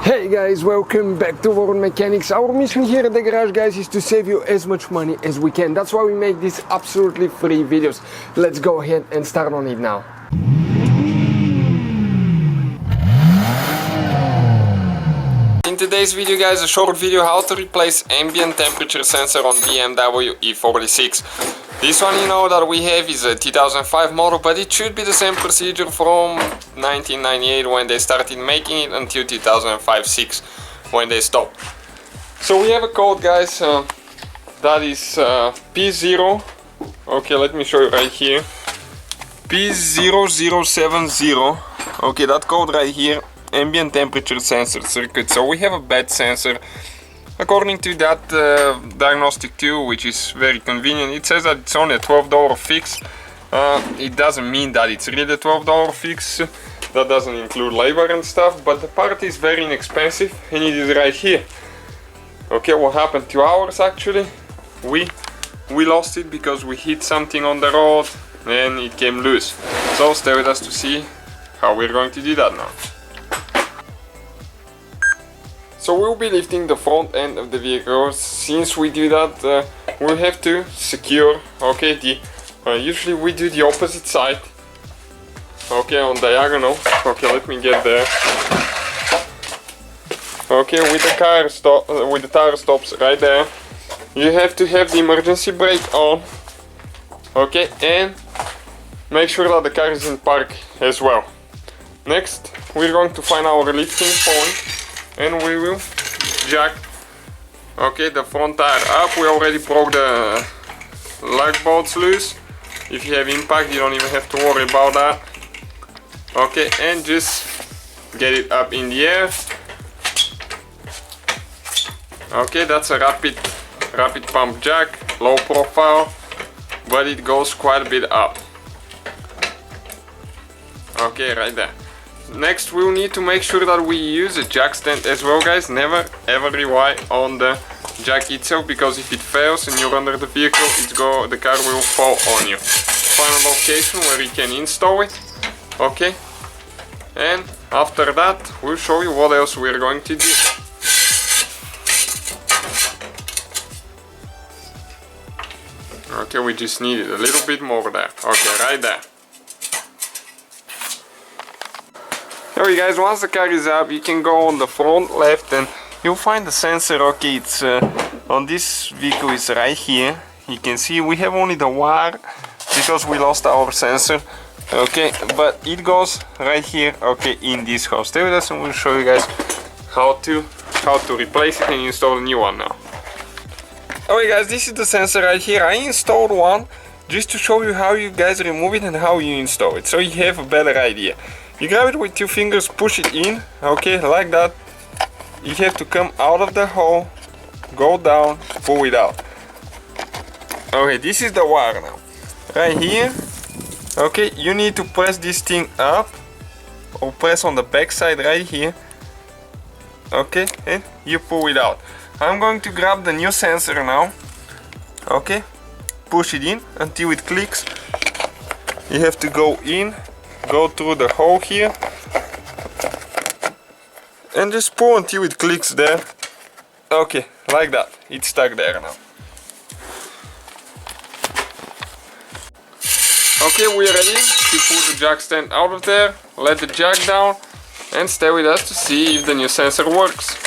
Hey guys, welcome back to World Mechanics. Our mission here at the garage, guys, is to save you as much money as we can. That's why we make these absolutely free videos. Let's go ahead and start on it now. In today's video, guys, a short video how to replace ambient temperature sensor on BMW E46. This one, you know, that we have is a 2005 model, but it should be the same procedure from 1998 when they started making it until 2005-06 when they stopped. So we have a code, guys, that is P0. Okay, let me show you right here. P0070. Okay, that code right here, ambient temperature sensor circuit. So we have a bad sensor. According to that diagnostic tool, which is very convenient, it says that it's only a $12 fix. It doesn't mean that it's really a $12 fix. That doesn't include labor and stuff, but the part is very inexpensive and it is right here. Okay, what happened to ours actually? We lost it because we hit something on the road and it came loose. So stay with us to see how we're going to do that now. So we'll be lifting the front end of the vehicle. Since we do that, we'll have to secure, okay, usually we do the opposite side, okay, on diagonal. Okay, let me get there. Okay, with the tire stops right there. You have to have the emergency brake on, okay, and make sure that the car is in park as well. Next, we're going to find our lifting point. And we will jack, okay, the front tire up. We already broke the lug bolts loose. If you have impact, you don't even have to worry about that. Okay, and just get it up in the air. Okay, that's a rapid pump jack, low profile, but it goes quite a bit up. Okay, right there. Next, we'll need to make sure that we use a jack stand as well, guys. Never ever rely on the jack itself, because if it fails and you're under the vehicle, the car will fall on you. Find a location where you can install it, okay? And after that, we'll show you what else we're going to do. Okay, we just needed a little bit more there. Okay, right there. Alright guys, once the car is up, you can go on the front left and you'll find the sensor. Okay, it's on this vehicle is right here. You can see we have only the wire because we lost our sensor. Okay, but it goes right here, okay, in this house. Stay with us and we'll show you guys how to replace it and install a new one now. Alright guys, this is the sensor right here. I installed one just to show you how you guys remove it and how you install it, so you have a better idea. You grab it with 2 fingers, push it in, okay, like that. You have to come out of the hole, go down, pull it out. Okay, this is the wire now. Right here, okay, you need to press this thing up, or press on the back side right here. Okay, and you pull it out. I'm going to grab the new sensor now. Okay, push it in until it clicks. You have to go in, go through the hole here and just pull until it clicks there. Okay, like that. It's stuck there now. Okay, we are ready to pull the jack stand out of there. Let the jack down and stay with us to see if the new sensor works.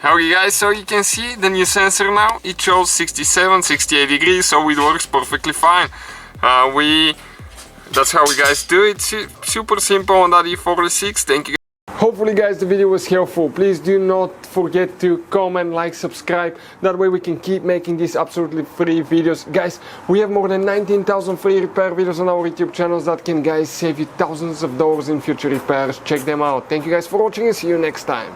Okay guys, so you can see the new sensor now. It shows 67, 68 degrees, so it works perfectly fine. That's how we guys do it. Super simple on that E46. Thank you. Hopefully guys the video was helpful. Please do not forget to comment, like, subscribe. That way we can keep making these absolutely free videos. Guys, we have more than 19,000 free repair videos on our YouTube channels that can, guys, save you thousands of dollars in future repairs. Check them out. Thank you guys for watching and see you next time.